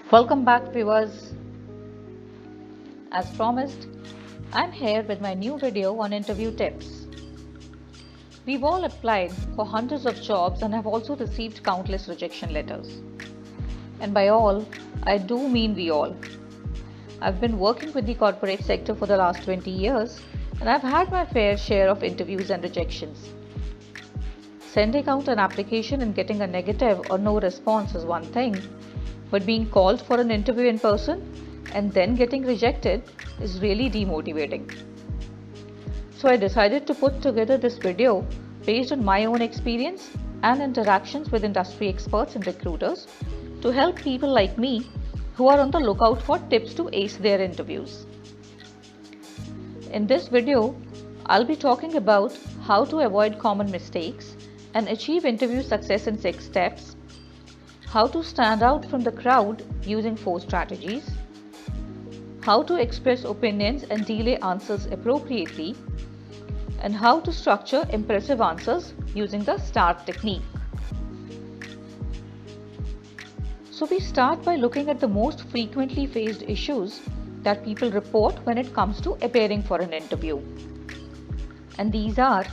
Welcome back, viewers. As promised, I'm here with my new video on interview tips. We've all applied for hundreds of jobs and have also received countless rejection letters. And by all, I do mean we all. I've been working with the corporate sector for the last 20 years and I've had my fair share of interviews and rejections. Sending out an application and getting a negative or no response is one thing, but being called for an interview in person and then getting rejected is really demotivating. So I decided to put together this video based on my own experience and interactions with industry experts and recruiters to help people like me who are on the lookout for tips to ace their interviews. In this video, I'll be talking about how to avoid common mistakes and achieve interview success in 6 steps, how to stand out from the crowd using 4 strategies, how to express opinions and delay answers appropriately, and how to structure impressive answers using the STAR technique. So we start by looking at the most frequently faced issues that people report when it comes to appearing for an interview. And these are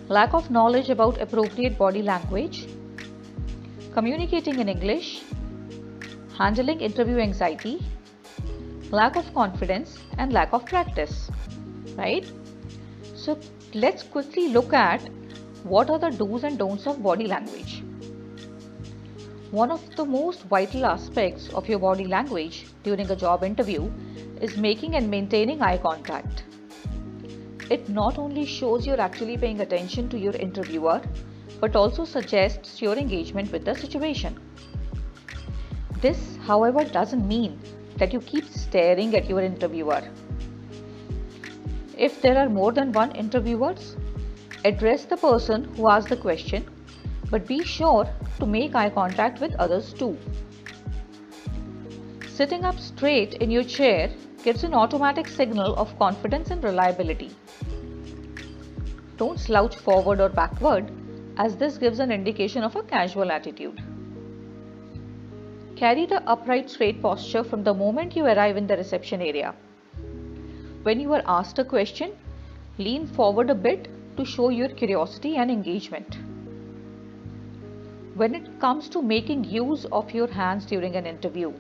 lack of knowledge about appropriate body language, communicating in English, handling interview anxiety, lack of confidence, and lack of practice, right? So let's quickly look at what are the do's and don'ts of body language. One of the most vital aspects of your body language during a job interview is making and maintaining eye contact. It not only shows you're actually paying attention to your interviewer, but also suggests your engagement with the situation. This, however, doesn't mean that you keep staring at your interviewer. If there are more than one interviewers, address the person who asked the question, but be sure to make eye contact with others too. Sitting up straight in your chair gives an automatic signal of confidence and reliability. Don't slouch forward or backward, as this gives an indication of a casual attitude. Carry the upright straight posture from the moment you arrive in the reception area. When you are asked a question, lean forward a bit to show your curiosity and engagement. When it comes to making use of your hands during an interview,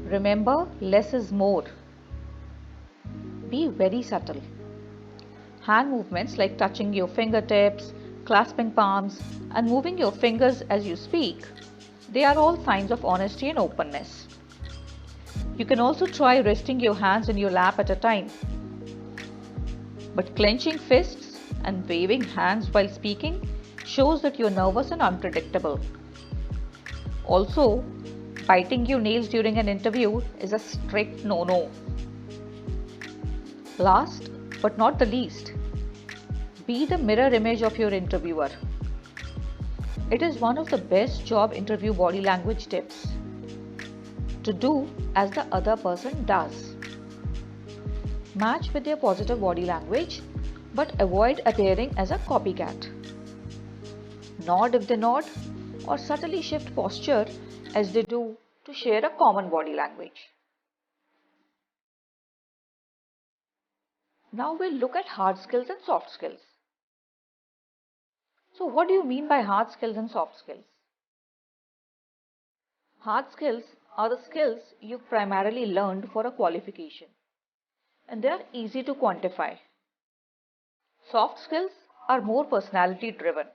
remember, less is more. Be very subtle. Hand movements like touching your fingertips, clasping palms, and moving your fingers as you speak, they are all signs of honesty and openness. You can also try resting your hands in your lap at a time. But clenching fists and waving hands while speaking shows that you're nervous and unpredictable. Also, biting your nails during an interview is a strict no-no. Last but not the least, be the mirror image of your interviewer. It is one of the best job interview body language tips to do as the other person does. Match with their positive body language, but avoid appearing as a copycat. Nod if they nod, or subtly shift posture as they do to share a common body language. Now we'll look at hard skills and soft skills. So what do you mean by hard skills and soft skills? Hard skills are the skills you've primarily learned for a qualification, and they are easy to quantify. Soft skills are more personality driven.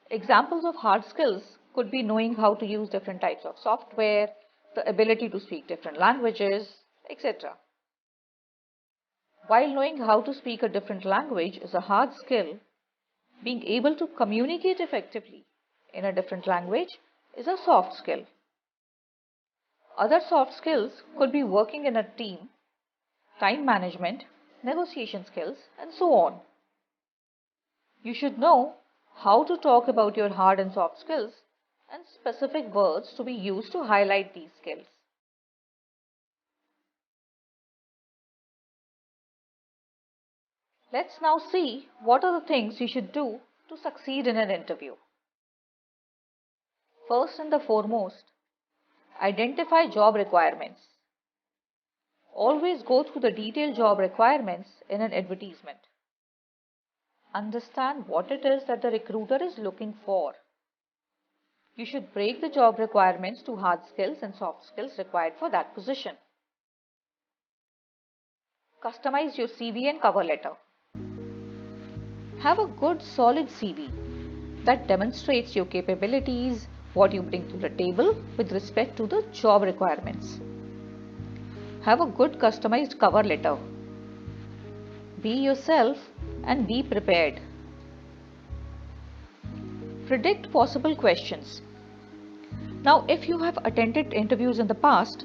Examples of hard skills could be knowing how to use different types of software, the ability to speak different languages, etc. While knowing how to speak a different language is a hard skill, being able to communicate effectively in a different language is a soft skill. Other soft skills could be working in a team, time management, negotiation skills, and so on. You should know how to talk about your hard and soft skills and specific words to be used to highlight these skills. Let's now see what are the things you should do to succeed in an interview. First and the foremost, identify job requirements. Always go through the detailed job requirements in an advertisement. Understand what it is that the recruiter is looking for. You should break the job requirements to hard skills and soft skills required for that position. Customize your CV and cover letter. Have a good solid CV that demonstrates your capabilities, what you bring to the table with respect to the job requirements. Have a good customized cover letter. Be yourself and be prepared. Predict possible questions. Now, if you have attended interviews in the past,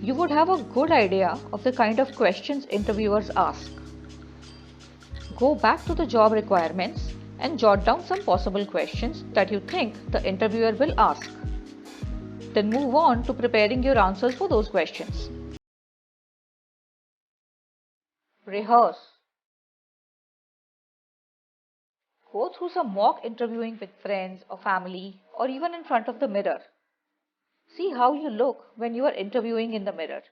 you would have a good idea of the kind of questions interviewers ask. Go back to the job requirements and jot down some possible questions that you think the interviewer will ask. Then move on to preparing your answers for those questions. Rehearse. Go through some mock interviewing with friends or family or even in front of the mirror. See how you look when you are interviewing in the mirror.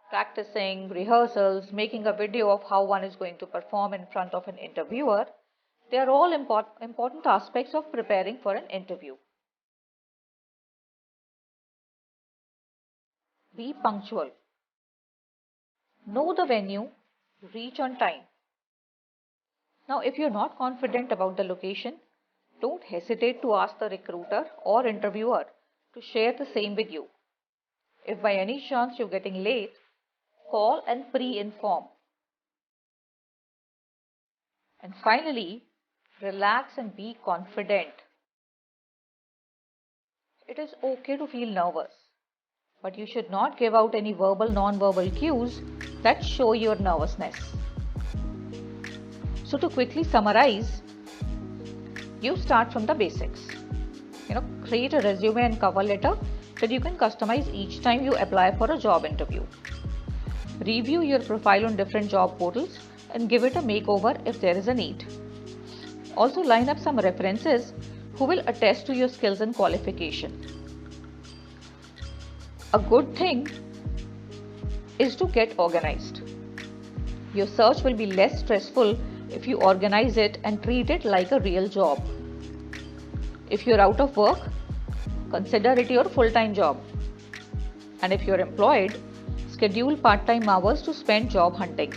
Practicing, rehearsals, making a video of how one is going to perform in front of an interviewer, they are all important aspects of preparing for an interview. Be punctual. Know the venue, reach on time. Now, if you're not confident about the location, don't hesitate to ask the recruiter or interviewer to share the same with you. If by any chance you're getting late, call and pre-inform. And finally, relax and be confident. It is okay to feel nervous, but you should not give out any verbal, non-verbal cues that show your nervousness. So to quickly summarize, you start from the basics. Create a resume and cover letter that you can customize each time you apply for a job interview. Review your profile on different job portals and give it a makeover if there is a need. Also line up some references who will attest to your skills and qualification. A good thing is to get organized. Your search will be less stressful if you organize it and treat it like a real job. If you're out of work, consider it your full-time job. And if you're employed, schedule part-time hours to spend job hunting.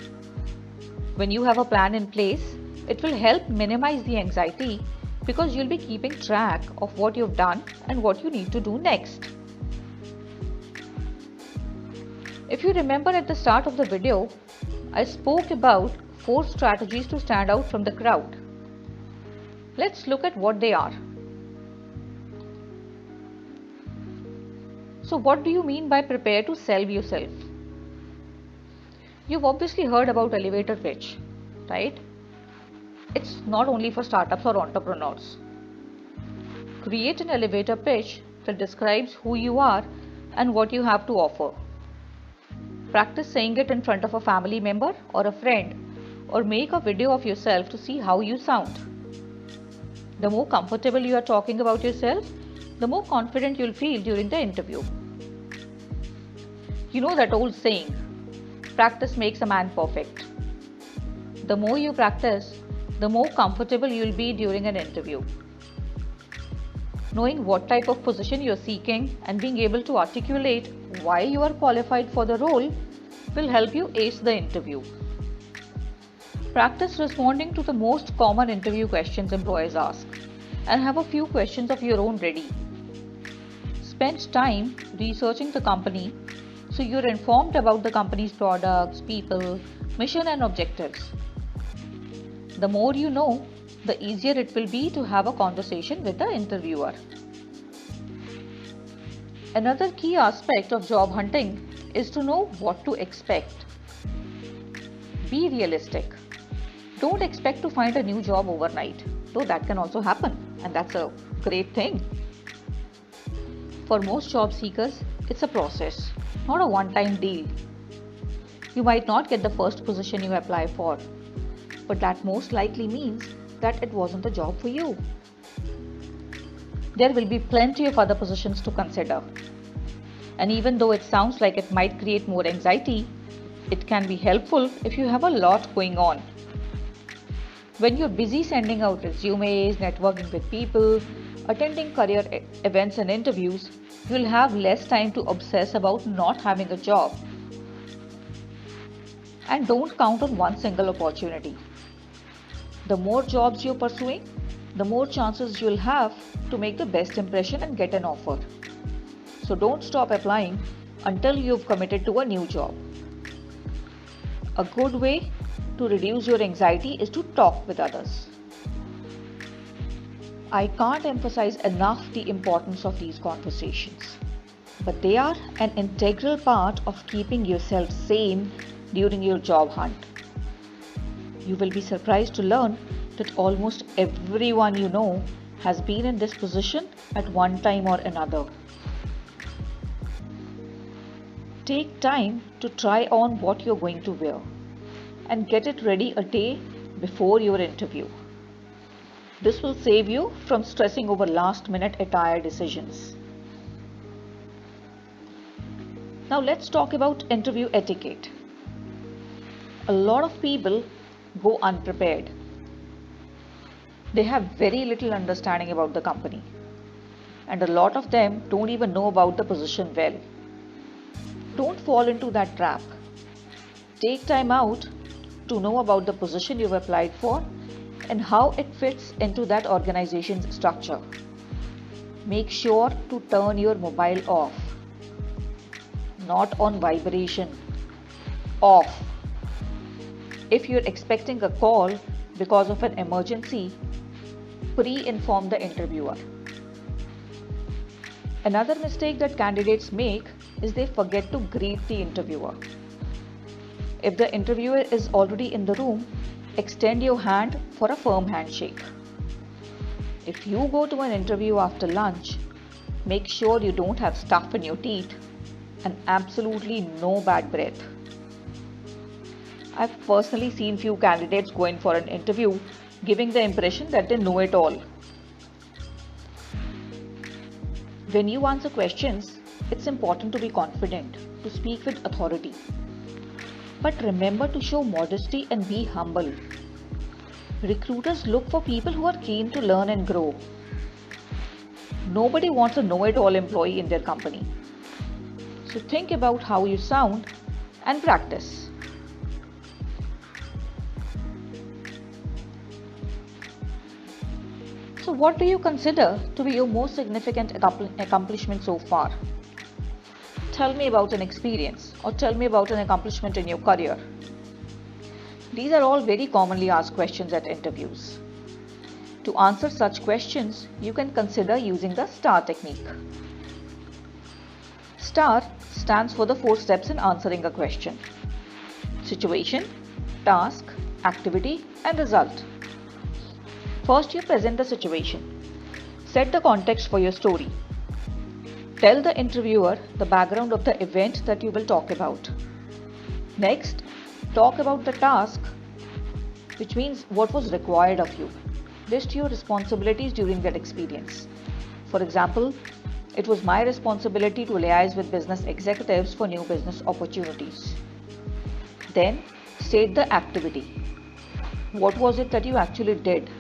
When you have a plan in place, it will help minimize the anxiety because you'll be keeping track of what you've done and what you need to do next. If you remember at the start of the video, I spoke about 4 strategies to stand out from the crowd. Let's look at what they are. So what do you mean by prepare to sell yourself? You've obviously heard about elevator pitch, right? It's not only for startups or entrepreneurs. Create an elevator pitch that describes who you are and what you have to offer. Practice saying it in front of a family member or a friend, or make a video of yourself to see how you sound. The more comfortable you are talking about yourself, the more confident you'll feel during the interview. You know that old saying, practice makes a man perfect. The more you practice, the more comfortable you'll be during an interview. Knowing what type of position you're seeking and being able to articulate why you are qualified for the role will help you ace the interview. Practice responding to the most common interview questions employers ask and have a few questions of your own ready. Spend time researching the company so you're informed about the company's products, people, mission and objectives. The more you know, the easier it will be to have a conversation with the interviewer. Another key aspect of job hunting is to know what to expect. Be realistic. Don't expect to find a new job overnight, though that can also happen, and that's a great thing. For most job seekers, it's a process, not a one-time deal. You might not get the first position you apply for, but that most likely means that it wasn't the job for you. There will be plenty of other positions to consider. And even though it sounds like it might create more anxiety, it can be helpful if you have a lot going on. When you're busy sending out resumes, networking with people, attending career events and interviews, you'll have less time to obsess about not having a job. And don't count on one single opportunity. The more jobs you're pursuing, the more chances you'll have to make the best impression and get an offer. So don't stop applying until you've committed to a new job. A good way to reduce your anxiety is to talk with others. I can't emphasize enough the importance of these conversations, but they are an integral part of keeping yourself sane during your job hunt. You will be surprised to learn that almost everyone you know has been in this position at one time or another. Take time to try on what you're going to wear and get it ready a day before your interview. This will save you from stressing over last-minute attire decisions. Now let's talk about interview etiquette. A lot of people go unprepared. They have very little understanding about the company, and a lot of them don't even know about the position well. Don't fall into that trap. Take time out to know about the position you've applied for and how it fits into that organization's structure. Make sure to turn your mobile off. Not on vibration. Off. If you're expecting a call because of an emergency, pre-inform the interviewer. Another mistake that candidates make is they forget to greet the interviewer. If the interviewer is already in the room, extend your hand for a firm handshake. If you go to an interview after lunch, make sure you don't have stuff in your teeth and absolutely no bad breath. I've personally seen few candidates go in for an interview giving the impression that they know it all. When you answer questions, it's important to be confident, to speak with authority. But remember to show modesty and be humble. Recruiters look for people who are keen to learn and grow. Nobody wants a know-it-all employee in their company. So think about how you sound and practice. So what do you consider to be your most significant accomplishment so far? Tell me about an experience or tell me about an accomplishment in your career. These are all very commonly asked questions at interviews. To answer such questions, you can consider using the STAR technique. STAR stands for the 4 steps in answering a question: situation, task, activity, and result. First, you present the situation. Set the context for your story. Tell the interviewer the background of the event that you will talk about. Next, talk about the task, which means what was required of you. List your responsibilities during that experience. For example, it was my responsibility to liaise with business executives for new business opportunities. Then, state the activity. What was it that you actually did?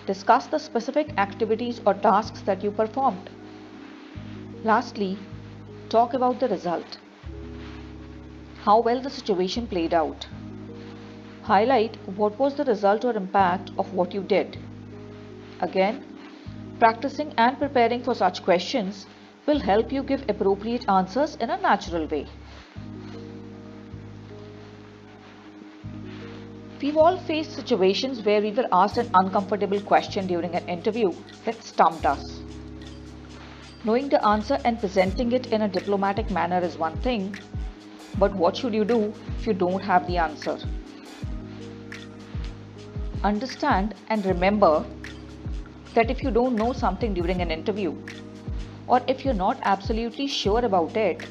Discuss the specific activities or tasks that you performed. Lastly, talk about the result. How well the situation played out. Highlight what was the result or impact of what you did. Again, practicing and preparing for such questions will help you give appropriate answers in a natural way. We've all faced situations where we were asked an uncomfortable question during an interview that stumped us. Knowing the answer and presenting it in a diplomatic manner is one thing, but what should you do if you don't have the answer? Understand and remember that if you don't know something during an interview, or if you're not absolutely sure about it,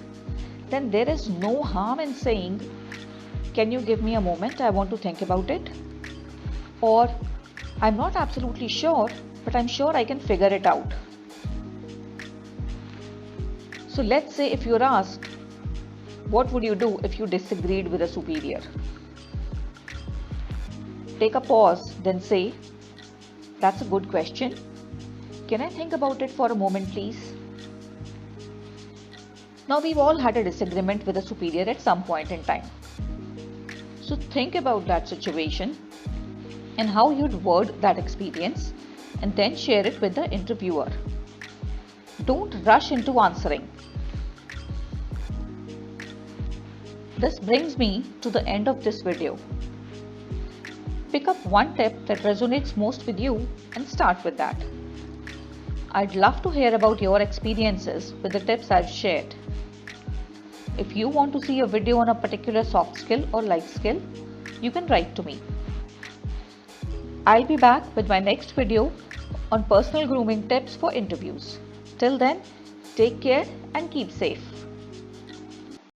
then there is no harm in saying, "Can you give me a moment? I want to think about it." Or, "I'm not absolutely sure, but I'm sure I can figure it out. So let's say if you're asked, what would you do if you disagreed with a superior? Take a pause, then say, that's a good question. Can I think about it for a moment, please? Now, we've all had a disagreement with a superior at some point in time. So think about that situation and how you'd word that experience, and then share it with the interviewer. Don't rush into answering. This brings me to the end of this video. Pick up one tip that resonates most with you and start with that. I'd love to hear about your experiences with the tips I've shared. If you want to see a video on a particular soft skill or life skill, you can write to me. I'll be back with my next video on personal grooming tips for interviews. Till then, take care and keep safe.